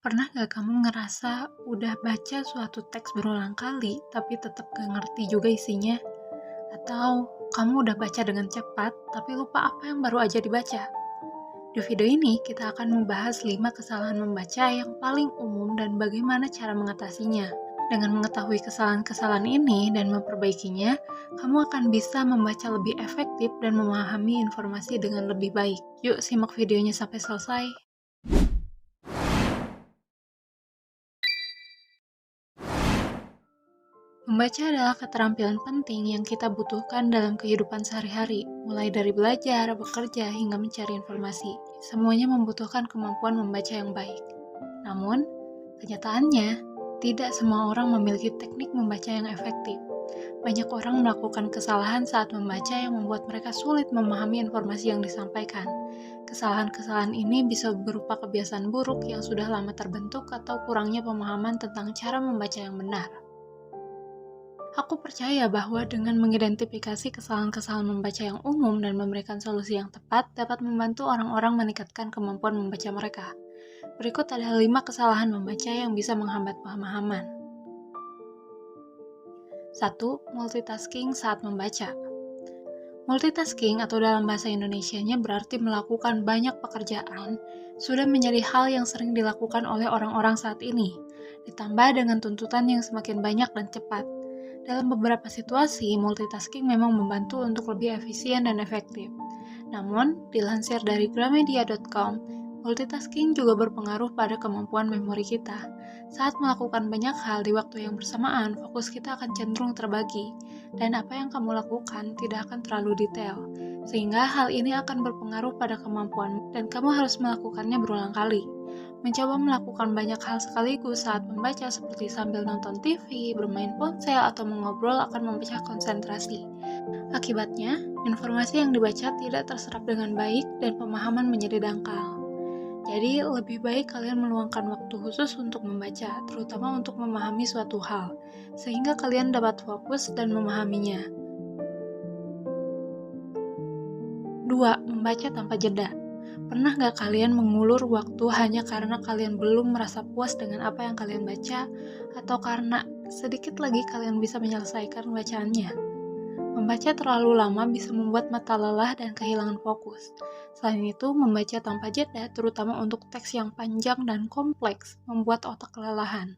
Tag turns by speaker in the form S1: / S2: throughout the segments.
S1: Pernah gak kamu ngerasa udah baca suatu teks berulang kali tapi tetap gak ngerti juga isinya? Atau kamu udah baca dengan cepat tapi lupa apa yang baru aja dibaca? Di video ini kita akan membahas 5 kesalahan membaca yang paling umum dan bagaimana cara mengatasinya. Dengan mengetahui kesalahan-kesalahan ini dan memperbaikinya, kamu akan bisa membaca lebih efektif dan memahami informasi dengan lebih baik. Yuk simak videonya sampai selesai. Membaca adalah keterampilan penting yang kita butuhkan dalam kehidupan sehari-hari, mulai dari belajar, bekerja, hingga mencari informasi. Semuanya membutuhkan kemampuan membaca yang baik. Namun, kenyataannya, tidak semua orang memiliki teknik membaca yang efektif. Banyak orang melakukan kesalahan saat membaca yang membuat mereka sulit memahami informasi yang disampaikan. Kesalahan-kesalahan ini bisa berupa kebiasaan buruk yang sudah lama terbentuk atau kurangnya pemahaman tentang cara membaca yang benar. Aku percaya bahwa dengan mengidentifikasi kesalahan-kesalahan membaca yang umum dan memberikan solusi yang tepat dapat membantu orang-orang meningkatkan kemampuan membaca mereka. Berikut ada 5 kesalahan membaca yang bisa menghambat pemahaman. 1. Multitasking saat membaca. Multitasking atau dalam bahasa Indonesianya berarti melakukan banyak pekerjaan sudah menjadi hal yang sering dilakukan oleh orang-orang saat ini, ditambah dengan tuntutan yang semakin banyak dan cepat. Dalam beberapa situasi, multitasking memang membantu untuk lebih efisien dan efektif. Namun, dilansir dari gramedia.com, multitasking juga berpengaruh pada kemampuan memori kita. Saat melakukan banyak hal di waktu yang bersamaan, fokus kita akan cenderung terbagi, dan apa yang kamu lakukan tidak akan terlalu detail, sehingga hal ini akan berpengaruh pada kemampuan, dan kamu harus melakukannya berulang kali. Mencoba melakukan banyak hal sekaligus saat membaca seperti sambil nonton TV, bermain ponsel, atau mengobrol akan memecah konsentrasi. Akibatnya, informasi yang dibaca tidak terserap dengan baik dan pemahaman menjadi dangkal. Jadi, lebih baik kalian meluangkan waktu khusus untuk membaca, terutama untuk memahami suatu hal, sehingga kalian dapat fokus dan memahaminya. 2. Membaca tanpa jeda. Pernah gak kalian mengulur waktu hanya karena kalian belum merasa puas dengan apa yang kalian baca, atau karena sedikit lagi kalian bisa menyelesaikan bacaannya? Membaca terlalu lama bisa membuat mata lelah dan kehilangan fokus. Selain itu, membaca tanpa jeda, terutama untuk teks yang panjang dan kompleks, membuat otak kelelahan.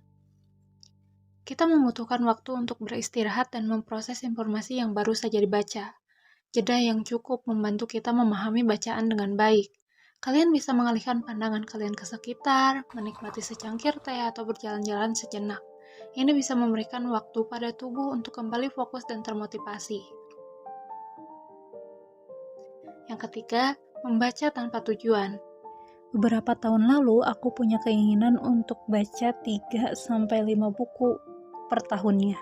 S1: Kita membutuhkan waktu untuk beristirahat dan memproses informasi yang baru saja dibaca. Jeda yang cukup membantu kita memahami bacaan dengan baik. Kalian bisa mengalihkan pandangan kalian ke sekitar, menikmati secangkir teh, atau berjalan-jalan sejenak. Ini bisa memberikan waktu pada tubuh untuk kembali fokus dan termotivasi. Yang ketiga, membaca tanpa tujuan. Beberapa tahun lalu, aku punya keinginan untuk baca 3-5 buku per tahunnya.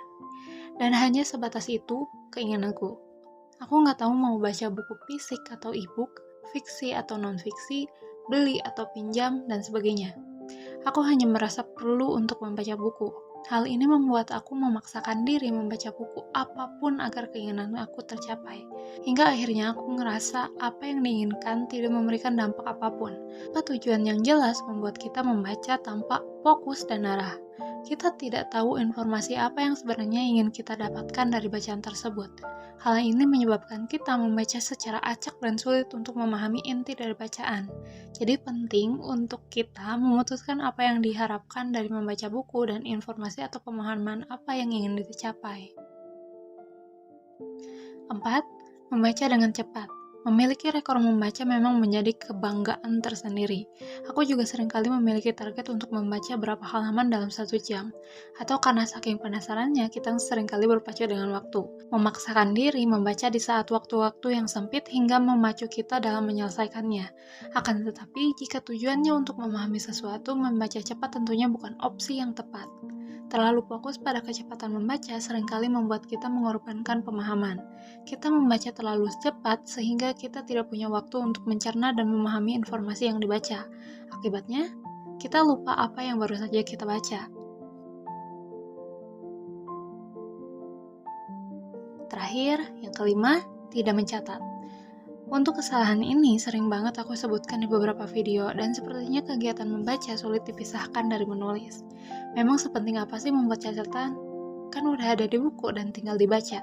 S1: Dan hanya sebatas itu keinginanku. Aku nggak tahu mau baca buku fisik atau e-book, fiksi atau non-fiksi, beli atau pinjam, dan sebagainya. Aku hanya merasa perlu untuk membaca buku. Hal ini membuat aku memaksakan diri membaca buku apapun agar keinginan aku tercapai. Hingga akhirnya aku ngerasa apa yang diinginkan tidak memberikan dampak apapun. Tujuan yang jelas membuat kita membaca tanpa fokus dan arah. Kita tidak tahu informasi apa yang sebenarnya ingin kita dapatkan dari bacaan tersebut. Hal ini menyebabkan kita membaca secara acak dan sulit untuk memahami inti dari bacaan. Jadi penting untuk kita memutuskan apa yang diharapkan dari membaca buku dan informasi atau pemahaman apa yang ingin dicapai. 4. Membaca dengan cepat. Memiliki rekor membaca memang menjadi kebanggaan tersendiri. Aku juga seringkali memiliki target untuk membaca berapa halaman dalam 1 jam. Atau karena saking penasarannya, kita seringkali berpacu dengan waktu. Memaksakan diri membaca di saat waktu-waktu yang sempit hingga memacu kita dalam menyelesaikannya. Akan tetapi, jika tujuannya untuk memahami sesuatu, membaca cepat tentunya bukan opsi yang tepat. Terlalu fokus pada kecepatan membaca seringkali membuat kita mengorbankan pemahaman. Kita membaca terlalu cepat sehingga kita tidak punya waktu untuk mencerna dan memahami informasi yang dibaca. Akibatnya, kita lupa apa yang baru saja kita baca. Terakhir, yang kelima, tidak mencatat. Untuk kesalahan ini sering banget aku sebutkan di beberapa video dan sepertinya kegiatan membaca sulit dipisahkan dari menulis. Memang sepenting apa sih membuat catatan? Kan udah ada di buku dan tinggal dibaca.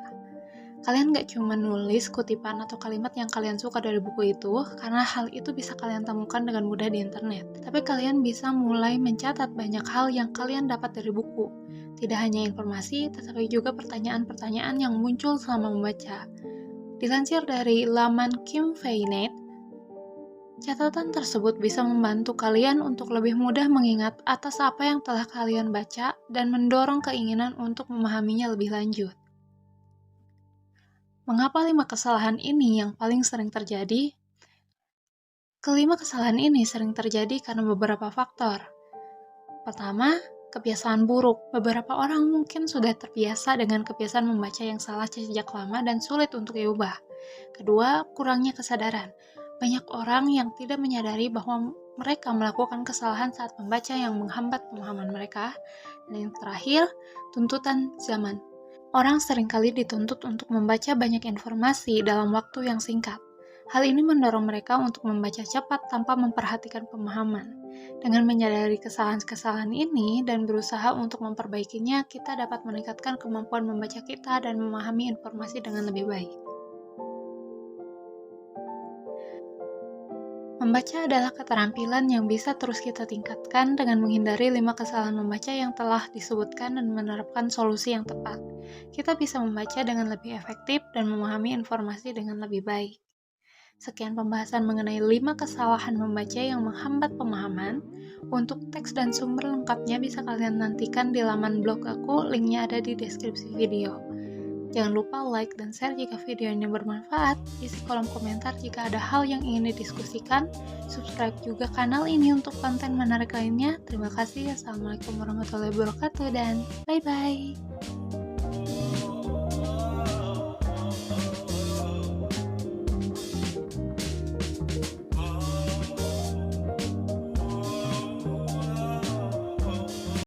S1: Kalian gak cuma nulis kutipan atau kalimat yang kalian suka dari buku itu, karena hal itu bisa kalian temukan dengan mudah di internet. Tapi kalian bisa mulai mencatat banyak hal yang kalian dapat dari buku. Tidak hanya informasi, tetapi juga pertanyaan-pertanyaan yang muncul selama membaca. Dilansir dari laman Kim Feynet, catatan tersebut bisa membantu kalian untuk lebih mudah mengingat atas apa yang telah kalian baca dan mendorong keinginan untuk memahaminya lebih lanjut. Mengapa 5 kesalahan ini yang paling sering terjadi? Kelima kesalahan ini sering terjadi karena beberapa faktor. Pertama, kebiasaan buruk. Beberapa orang mungkin sudah terbiasa dengan kebiasaan membaca yang salah sejak lama dan sulit untuk diubah. Kedua, kurangnya kesadaran. Banyak orang yang tidak menyadari bahwa mereka melakukan kesalahan saat membaca yang menghambat pemahaman mereka. Dan yang terakhir, tuntutan zaman. Orang seringkali dituntut untuk membaca banyak informasi dalam waktu yang singkat. Hal ini mendorong mereka untuk membaca cepat tanpa memperhatikan pemahaman. Dengan menyadari kesalahan-kesalahan ini dan berusaha untuk memperbaikinya, kita dapat meningkatkan kemampuan membaca kita dan memahami informasi dengan lebih baik. Membaca adalah keterampilan yang bisa terus kita tingkatkan dengan menghindari 5 kesalahan membaca yang telah disebutkan dan menerapkan solusi yang tepat. Kita bisa membaca dengan lebih efektif dan memahami informasi dengan lebih baik. Sekian pembahasan mengenai 5 kesalahan membaca yang menghambat pemahaman. Untuk teks dan sumber lengkapnya bisa kalian nantikan di laman blog aku, linknya ada di deskripsi video. Jangan lupa like dan share jika video ini bermanfaat, isi kolom komentar jika ada hal yang ingin didiskusikan, subscribe juga kanal ini untuk konten menarik lainnya. Terima kasih, Assalamualaikum warahmatullahi wabarakatuh, dan bye-bye.